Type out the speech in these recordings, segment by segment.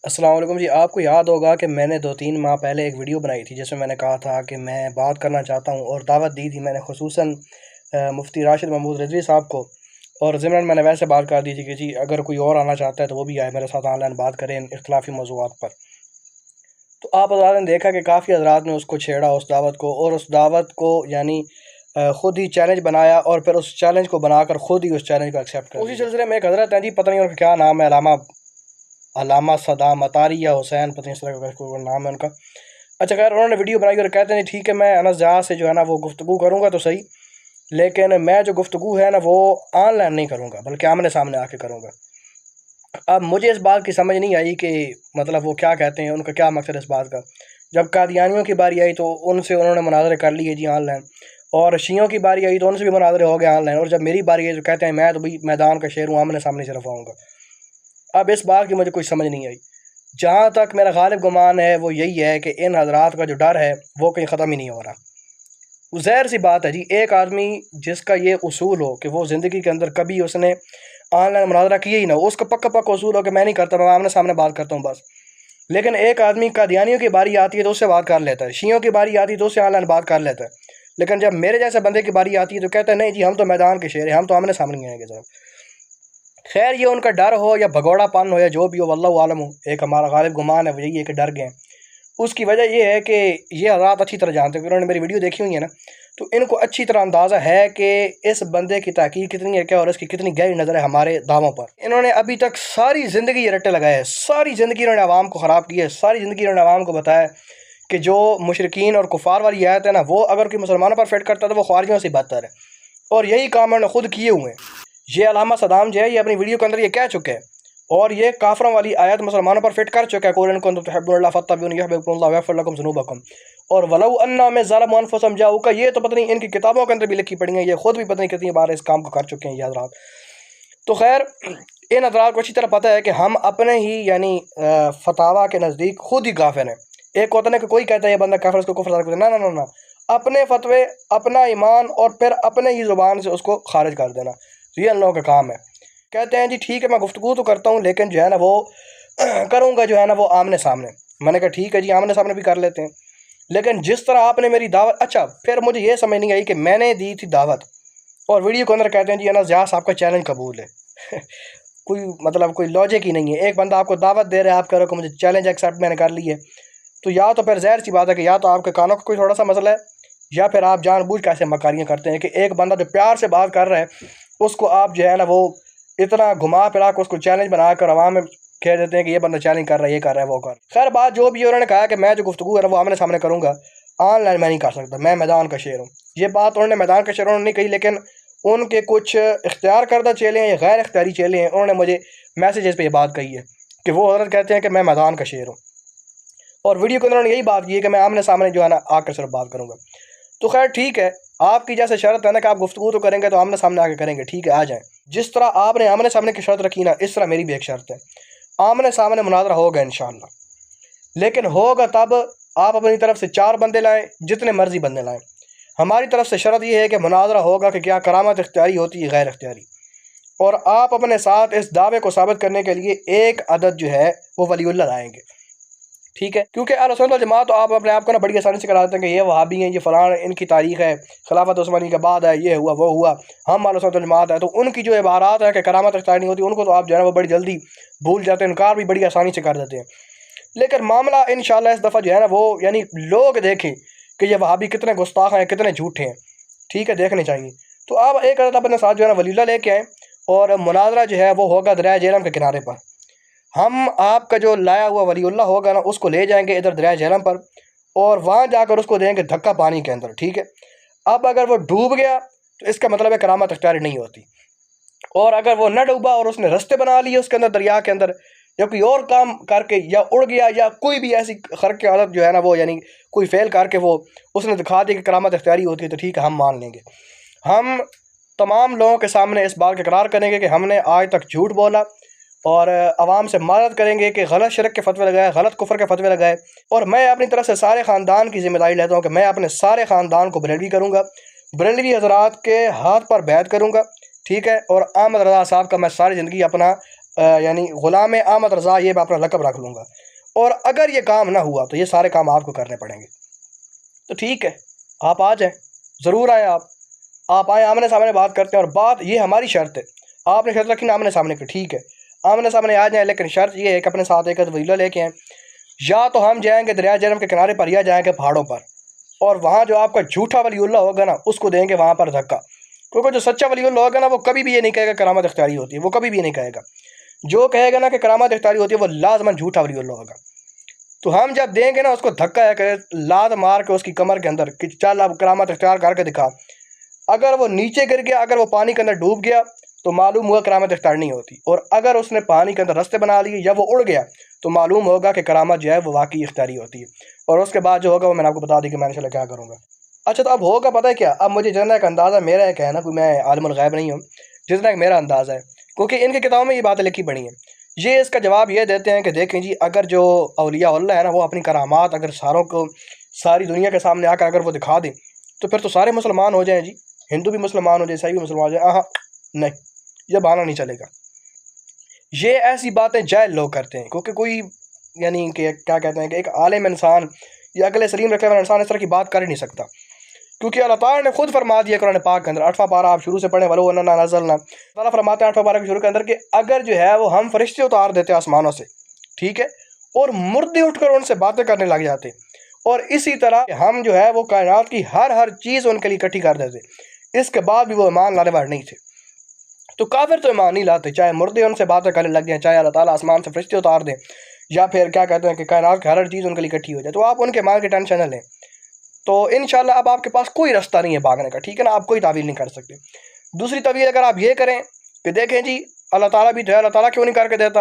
السلام علیکم جی۔ آپ کو یاد ہوگا کہ میں نے 2-3 ماہ پہلے ایک ویڈیو بنائی تھی جس میں نے کہا تھا کہ میں بات کرنا چاہتا ہوں، اور دعوت دی تھی میں نے خصوصاً مفتی راشد محمود رضوی صاحب کو، اور ضمن میں نے ویسے بات کر دی تھی کہ جی اگر کوئی اور آنا چاہتا ہے تو وہ بھی آئے میرے ساتھ آن لائن بات کریں اختلافی موضوعات پر۔ تو آپ حضرات نے دیکھا کہ کافی حضرات نے اس کو چھیڑا، اس دعوت کو، اور اس دعوت کو یعنی خود ہی چیلنج بنایا، اور پھر اس چیلنج کو بنا کر خود ہی اس چیلنج کو ایکسیپٹ کر اسی سلسلے میں ایک حضرت ہیں جی، پتہ نہیں ان کا کیا نام ہے، علامہ صدام اطاری یا حسین، پتہ نہیں اس طرح کا کوئی نام ہے ان کا۔ اچھا خیر، انہوں نے ویڈیو بنائی اور کہتے ہیں ٹھیک ہے میں انس جہاں سے جو ہے نا وہ گفتگو کروں گا تو صحیح، لیکن میں جو گفتگو ہے نا وہ آن لائن نہیں کروں گا بلکہ آمنے سامنے آ کے کروں گا۔ اب مجھے اس بات کی سمجھ نہیں آئی کہ مطلب وہ کیا کہتے ہیں، ان کا کیا مقصد اس بات کا۔ جب قادیانیوں کی باری آئی تو ان سے انہوں نے مناظرے کر لیے جی آن لائن، اور شیعوں کی باری آئی تو ان سے بھی مناظرے ہو گئے آن لائن، اور جب میری باری آئی تو کہتے ہیں میں تو بھی میدان کا شیر ہوں، آمنے سامنے صرف آؤں گا۔ اب اس بات کی مجھے کوئی سمجھ نہیں آئی۔ جہاں تک میرا غالب گمان ہے وہ یہی ہے کہ ان حضرات کا جو ڈر ہے وہ کہیں ختم ہی نہیں ہو رہا۔ ظاہر سی بات ہے جی، ایک آدمی جس کا یہ اصول ہو کہ وہ زندگی کے اندر کبھی اس نے آن لائن مناظرہ کیا ہی نہ ہو، اس کا پکا اصول ہو کہ میں نہیں کرتا، میں آمنے سامنے بات کرتا ہوں بس، لیکن ایک آدمی قادیانیوں کی باری آتی ہے تو اس سے بات کر لیتا ہے، شیعوں کی باری آتی ہے تو اس سے آن لائن بات کر لیتا ہے، لیکن جب میرے جیسے بندے کی باری آتی ہے تو کہتا ہے نہیں جی ہم تو میدان کے شیر ہیں، ہم تو آمنے سامنے آئیں گے ذرا۔ خیر یہ ان کا ڈر ہو یا بھگوڑا پن ہو یا جو بھی ہو، واللہ عالم ہو، ایک ہمارا غالب گمان ہے وہ یہی ہے کہ ڈر گئے ہیں۔ اس کی وجہ یہ ہے کہ یہ حضرات اچھی طرح جانتے ہیں کہ انہوں نے میری ویڈیو دیکھی ہوئی ہے نا، تو ان کو اچھی طرح اندازہ ہے کہ اس بندے کی تحقیق کتنی ہے کیا، اور اس کی کتنی گہری نظر ہے ہمارے دعووں پر۔ انہوں نے ابھی تک ساری زندگی یہ رٹے لگائے ہیں، ساری زندگی انہوں نے عوام کو خراب کی ہے، ساری زندگی انہوں نے عوام کو بتایا کہ جو مشرکین اور کفار والی آیت ہے نا وہ اگر کوئی مسلمانوں پر فٹ کرتا ہے تو وہ خوارجیوں سے بدتر ہے، اور یہی کام انہوں نے خود کیے ہوئے ہیں۔ یہ علامہ صدام جو ہے یہ اپنی ویڈیو کے اندر یہ کہہ چکے ہیں، اور یہ کافروں والی آیت مسلمانوں پر فٹ کر چکا ہے، قُلْ إِن كُنتُمْ تُحِبُّونَ اللَّهَ فَاتَّبِعُونِي يُحْبِبْكُمُ اللَّهُ وَيَغْفِرْ لَكُمْ ذُنُوبَكُمْ، اور وَلَوْ أَنَّهُمْ إِذْ ظَلَمُوا أَنفُسَهُمْ جَاءُوكَ، یہ تو پتہ نہیں ان کی کتابوں کے اندر بھی لکھی پڑی ہیں، یہ خود بھی پتہ نہیں کتنی بار اس کام کو کر چکے ہیں یہ حضرات۔ تو خیر ان حضرات کو اچھی طرح پتہ ہے کہ ہم اپنے ہی یعنی فتاویٰ کے نزدیک خود ہی کافر ہیں۔ ایک ہوتا ہے کہ کوئی کہتا ہے یہ بندہ کافر، اس کو کفر کر دینا، نہ نہ نہ، اپنے فتوے، اپنا ایمان، اور پھر اپنے ہی زبان سے اس کو خارج کر دینا، یہ ان لوگوں کا کام ہے۔ کہتے ہیں جی ٹھیک ہے میں گفتگو تو کرتا ہوں لیکن جو ہے نا وہ کروں گا جو ہے نا وہ آمنے سامنے۔ میں نے کہا ٹھیک ہے جی آمنے سامنے بھی کر لیتے ہیں، لیکن جس طرح آپ نے میری دعوت، اچھا پھر مجھے یہ سمجھ نہیں آئی کہ میں نے دی تھی دعوت اور ویڈیو کے اندر کہتے ہیں جی انس جہاں صاحب کا چیلنج قبول ہے کوئی مطلب کوئی لاجک ہی نہیں ہے۔ ایک بندہ آپ کو دعوت دے رہا ہے، آپ کہہ رہے ہو کہ مجھے چیلنج ایکسیپٹ میں نے کر لی ہے، تو یا تو پھر ظاہر سی بات ہے کہ یا تو آپ کے کانوں کا کوئی تھوڑا سا مسئلہ ہے، یا پھر آپ جان بوجھ کیسے مکاریاں کرتے ہیں کہ ایک بندہ جو پیار سے بات کر رہا ہے اس کو آپ جو ہے نا وہ اتنا گھما پھرا کے اس کو چیلنج بنا کر عوام میں کہہ دیتے ہیں کہ یہ بندہ چیلنج کر رہا ہے، یہ کر رہا ہے، وہ کر رہا ہے۔ خیر بات جو بھی ہے، انہوں نے کہا کہ میں جو گفتگو ہے نا وہ آمنے سامنے کروں گا، آن لائن میں نہیں کر سکتا، میں میدان کا شیر ہوں۔ یہ بات انہوں نے میدان کا شیر انہوں نے نہیں کہی، لیکن ان کے کچھ اختیار کردہ چیلے ہیں یا غیر اختیاری چیلے ہیں، انہوں نے مجھے میسیجز پہ یہ بات کہی ہے کہ وہ حضرت کہتے ہیں کہ میں میدان کا شیر ہوں، اور ویڈیو کے اندر انہوں نے یہی بات کی ہے کہ میں آمنے سامنے جو ہے نا آ کر صرف بات کروں گا۔ تو خیر ٹھیک ہے، آپ کی جیسے شرط ہے نا کہ آپ گفتگو تو کریں گے تو آمنے سامنے آ کے کریں گے، ٹھیک ہے آ جائیں۔ جس طرح آپ نے آمنے سامنے کی شرط رکھی نا، اس طرح میری بھی ایک شرط ہے، آمنے سامنے مناظرہ ہوگا انشاءاللہ، لیکن ہوگا تب آپ اپنی طرف سے 4 بندے لائیں، جتنے مرضی بندے لائیں۔ ہماری طرف سے شرط یہ ہے کہ مناظرہ ہوگا کہ کیا کرامت اختیاری ہوتی ہے غیر اختیاری، اور آپ اپنے ساتھ اس دعوے کو ثابت کرنے کے لیے ایک عدد جو ہے وہ ولی اللہ لائیں گے، ٹھیک ہے؟ کیونکہ اہل سنت والجماعت تو آپ اپنے آپ کو نا بڑی آسانی سے کرا دیتے ہیں کہ یہ وہابی ہیں، یہ فلاں، ان کی تاریخ ہے، خلافت عثمانی کے بعد ہے، یہ ہوا وہ ہوا، ہم اہل سنت والجماعت ہے، تو ان کی جو عبارات ہے کہ کرامت اختیار نہیں ہوتی، ان کو تو آپ جو ہے نا وہ بڑی جلدی بھول جاتے ہیں، انکار بھی بڑی آسانی سے کر دیتے ہیں۔ لیکن معاملہ انشاءاللہ اس دفعہ جو ہے نا وہ یعنی لوگ دیکھیں کہ یہ وہابی کتنے گستاخ ہیں، کتنے جھوٹے ہیں، ٹھیک ہے، دیکھنے چاہیے۔ تو آپ ایک عدد اپنے ساتھ جو ہے نا ولی اللہ لے کے آئیں، اور مناظرہ جو ہے وہ ہوگا دریائے جہلم کے کنارے پر۔ ہم آپ کا جو لایا ہوا ولی اللہ ہوگا نا اس کو لے جائیں گے ادھر دریائے جہلم پر، اور وہاں جا کر اس کو دیں گے دھکا پانی کے اندر، ٹھیک ہے؟ اب اگر وہ ڈوب گیا تو اس کا مطلب ہے کرامت اختیاری نہیں ہوتی، اور اگر وہ نہ ڈوبا اور اس نے رستے بنا لیے اس کے اندر دریا کے اندر، یا کوئی اور کام کر کے یا اڑ گیا یا کوئی بھی ایسی خرق عادت جو ہے نا وہ یعنی کوئی فعل کر کے وہ اس نے دکھا دی کہ کرامت اختیاری ہوتی ہے، تو ٹھیک ہے ہم مان لیں گے۔ ہم تمام لوگوں کے سامنے اس بات کا اقرار کریں گے کہ ہم نے آج تک جھوٹ بولا، اور عوام سے معذرت کریں گے کہ غلط شرک کے فتوے لگائے، غلط کفر کے فتوے لگائے، اور میں اپنی طرف سے سارے خاندان کی ذمہ داری لیتا ہوں کہ میں اپنے سارے خاندان کو بریلوی کروں گا، بریلوی حضرات کے ہاتھ پر بیعت کروں گا، ٹھیک ہے؟ اور احمد رضا صاحب کا میں ساری زندگی اپنا یعنی غلام احمد رضا، یہ میں اپنا لقب رکھ لوں گا، اور اگر یہ کام نہ ہوا تو یہ سارے کام آپ کو کرنے پڑیں گے۔ تو ٹھیک ہے، آپ آ جائیں، ضرور آئیں، آپ آئیں، آمنے سامنے بات کرتے ہیں، اور بات یہ ہماری شرط ہے، آپ نے شرط رکھی نا آمنے سامنے کی، ٹھیک ہے آمنے سامنے آ جائیں، لیکن شرط یہ ہے کہ اپنے ساتھ ایک ویلا لے کے آئیں، یا تو ہم جائیں گے دریا جہلم کے کنارے پر، یا جائیں گے پہاڑوں پر، اور وہاں جو آپ کا جھوٹا ولی اللہ ہوگا نا اس کو دیں گے وہاں پر دھکا، کیونکہ جو سچا ولی اللہ ہوگا نا وہ کبھی بھی یہ نہیں کہے گا کرامت اختیاری ہوتی ہے، وہ کبھی بھی یہ نہیں کہے گا، جو کہے گا نا کہ کرامت اختیاری ہوتی ہے وہ لازماً جھوٹا ولی اللہ ہوگا۔ تو ہم جب دیں گے نا اس کو دھکا ہے کہ لات مار کے اس کی کمر کے اندر کہ چل اب کرامت اختیار کر کے دکھا، اگر وہ نیچے گر گیا، اگر وہ پانی کے اندر ڈوب گیا تو معلوم ہوا کرامت اختیار نہیں ہوتی، اور اگر اس نے پانی کے اندر رستے بنا لیے یا وہ اڑ گیا تو معلوم ہوگا کہ کرامت جو ہے وہ واقعی اختیاری ہوتی ہے، اور اس کے بعد جو ہوگا وہ میں نے آپ کو بتا دی کہ میں انشاءاللہ کیا کروں گا۔ اچھا، تو اب ہوگا پتہ ہے کیا، اب مجھے جتنا ایک اندازہ میرا ایک ہے نا، کوئی میں عالم الغیب نہیں ہوں، جتنا ایک میرا اندازہ ہے، کیونکہ ان کی کتابوں میں یہ باتیں لکھی پڑی ہیں، یہ اس کا جواب یہ دیتے ہیں کہ دیکھیں جی، اگر جو اولیاء اللہ ہے نا وہ اپنی کرامات اگر ساروں کو ساری دنیا کے سامنے آ کر اگر وہ دکھا دیں تو پھر تو سارے مسلمان ہو جائیں جی، ہندو بھی مسلمان ہو جائے، عیسائی بھی مسلمان ہو جائے، نہیں، یہ بہانہ نہیں چلے گا، یہ ایسی باتیں جاہل لوگ کرتے ہیں، کیونکہ کوئی یعنی کہ کیا کہتے ہیں کہ ایک عالم انسان یا عقل سلیم رکھنے والا انسان اس طرح کی بات کر ہی نہیں سکتا، کیونکہ اللہ تعالیٰ نے خود فرما دیا قرآن پاک کے اندر، 8واں پارہ آپ شروع سے پڑھیں، ولو اننا نزلنا، تعالیٰ فرماتے ہیں 8واں پارہ کے شروع کے اندر کہ اگر جو ہے وہ ہم فرشتے اتار دیتے آسمانوں سے، ٹھیک ہے، اور مردے اٹھ کر ان سے باتیں کرنے لگ جاتے، اور اسی طرح ہم جو ہے وہ کائنات کی ہر چیز ان کے لیے اکٹھی کر دیتے، اس کے بعد بھی وہ ایمان لانے والے نہیں تھے، تو کافر تو ایمان نہیں لاتے، چاہے مردے ان سے باتیں کرنے لگ جائیں، چاہے اللہ تعالیٰ آسمان سے فرشتے اتار دیں، یا پھر کیا کہتے ہیں کہ کائنات کی ہر چیز ان کے لیے اکٹھی ہو جائے، تو آپ ان کے مال کی ٹینشن نہ لیں، تو انشاءاللہ اب آپ کے پاس کوئی رستہ نہیں ہے بھاگنے کا، ٹھیک ہے نا، آپ کوئی تعویل نہیں کر سکتے۔ دوسری تعویل اگر آپ یہ کریں کہ دیکھیں جی اللہ تعالیٰ بھی جو ہے، اللہ تعالیٰ کیوں نہیں کر کے دیتا،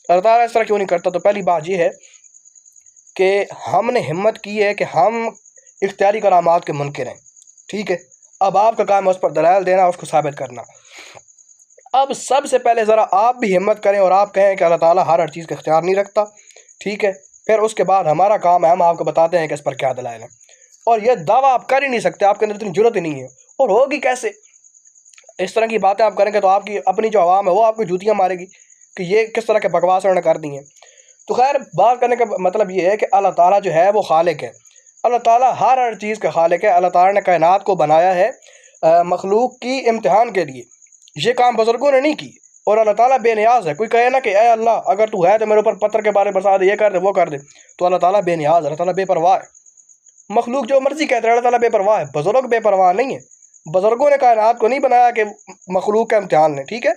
اللہ تعالیٰ اس طرح کیوں نہیں کرتا، تو پہلی بات یہ ہے کہ ہم نے ہمت کی ہے کہ ہم اختیاری کرامات کے منکر ہیں، ٹھیک ہے، اب آپ کا کام ہے اس پر دلائل دینا، اس کو ثابت کرنا۔ اب سب سے پہلے ذرا آپ بھی ہمت کریں اور آپ کہیں کہ اللہ تعالیٰ ہر چیز کا اختیار نہیں رکھتا، ٹھیک ہے، پھر اس کے بعد ہمارا کام ہے ہم آپ کو بتاتے ہیں کہ اس پر کیا دلائل ہیں، اور یہ دعویٰ آپ کر ہی نہیں سکتے، آپ کے اندر اتنی جرت ہی نہیں ہے، اور ہوگی کیسے؟ اس طرح کی باتیں آپ کریں گے تو آپ کی اپنی جو عوام ہے وہ آپ کو جوتیاں مارے گی کہ یہ کس طرح کے بکواس انہوں نے کر دی ہیں۔ تو خیر، بات کرنے کا مطلب یہ ہے کہ اللہ تعالیٰ جو ہے وہ خالق ہے، اللہ تعالیٰ ہر چیز کا خالق ہے، اللہ تعالیٰ نے کائنات کو بنایا ہے مخلوق کی امتحان کے لیے، یہ کام بزرگوں نے نہیں کی، اور اللہ تعالیٰ بے نیاز ہے، کوئی کہے نا کہ اے اللہ اگر تو ہے تو میرے اوپر پتھر کے بارے برسا دے، یہ کر دے وہ کر دے، تو اللہ تعالیٰ بے نیاز ہے، اللہ تعالیٰ بے پرواہ ہے، مخلوق جو مرضی کہتے ہیں، اللہ تعالیٰ بے پرواہ ہے، بزرگ بے پرواہ نہیں ہے، بزرگوں نے کائنات کو نہیں بنایا کہ مخلوق کا امتحان لیں، ٹھیک ہے،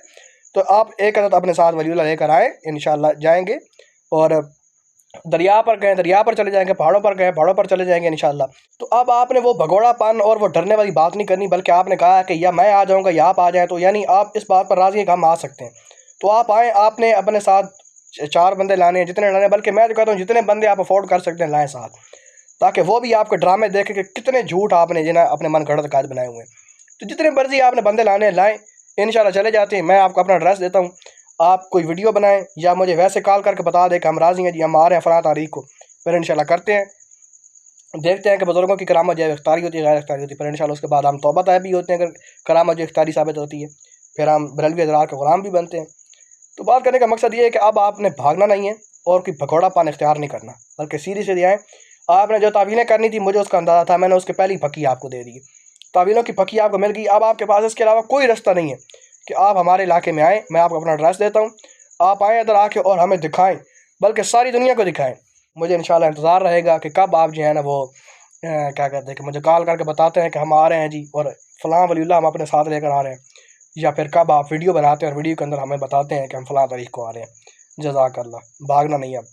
تو آپ ایک عدد اپنے ساتھ ولی اللہ لے کر آئیں، انشاءاللہ جائیں گے، اور دریا پر گئے دریا پر چلے جائیں گے، پہاڑوں پر گئے پہاڑوں پر چلے جائیں گے انشاءاللہ۔ تو اب آپ نے وہ بھگوڑا پن اور وہ ڈرنے والی بات نہیں کرنی، بلکہ آپ نے کہا کہ یا میں آ جاؤں گا یا آپ آ جائیں، تو یعنی آپ اس بات پر راضی ہیں کہ ہم آ سکتے ہیں، تو آپ آئیں، آپ نے اپنے ساتھ 4 بندے لانے ہیں، جتنے لانے ہیں، بلکہ میں تو کہتا ہوں جتنے بندے آپ افورڈ کر سکتے ہیں لائیں ساتھ، تاکہ وہ بھی آپ کے ڈرامے دیکھیں کہ کتنے جھوٹ آپ نے جنہیں اپنے من گھڑت قائد بنائے ہوئے ہیں، تو جتنے مرضی آپ نے بندے لانے ہیں لائیں، انشاءاللہ چلے جاتے ہیں، میں آپ کو اپنا ایڈریس دیتا ہوں، آپ کوئی ویڈیو بنائیں یا مجھے ویسے کال کر کے بتا دیں کہ ہم راضی ہیں جی، ہم آ رہے ہیں فلاں تاریخ کو، پھر انشاءاللہ کرتے ہیں، دیکھتے ہیں کہ بزرگوں کی کرامت جو ہے اختیاری ہوتی ہے غیر اختیاری ہوتی ہے، پھر انشاءاللہ اس کے بعد ہم توبہ طائب بھی ہوتے ہیں اگر کرامت جو اختیاری ثابت ہوتی ہے، پھر ہم بریلوی حضرات کے غلام بھی بنتے ہیں۔ تو بات کرنے کا مقصد یہ ہے کہ اب آپ نے بھاگنا نہیں ہے اور کوئی بھگوڑا پان اختیار نہیں کرنا، بلکہ سیدھی سیدھی آئیں، آپ نے جو تعویلیں کرنی تھی مجھے اس کا اندازہ تھا، میں نے اس کے پہلی پھکی آپ کو دے دی، تعویلوں کی پھکی آپ کو مل گئی، اب آپ کے پاس اس کے علاوہ کوئی رستہ نہیں ہے کہ آپ ہمارے علاقے میں آئیں، میں آپ کو اپنا ایڈریس دیتا ہوں، آپ آئیں ادھر آ کے اور ہمیں دکھائیں، بلکہ ساری دنیا کو دکھائیں، مجھے انشاءاللہ انتظار رہے گا کہ کب آپ جو ہے نا وہ کیا کہتے ہیں کہ مجھے کال کر کے بتاتے ہیں کہ ہم آ رہے ہیں جی، اور فلاں ولی اللہ ہم اپنے ساتھ لے کر آ رہے ہیں، یا پھر کب آپ ویڈیو بناتے ہیں اور ویڈیو کے اندر ہمیں بتاتے ہیں کہ ہم فلاں تاریخ کو آ رہے ہیں۔ جزاک اللہ، بھاگنا نہیں اب۔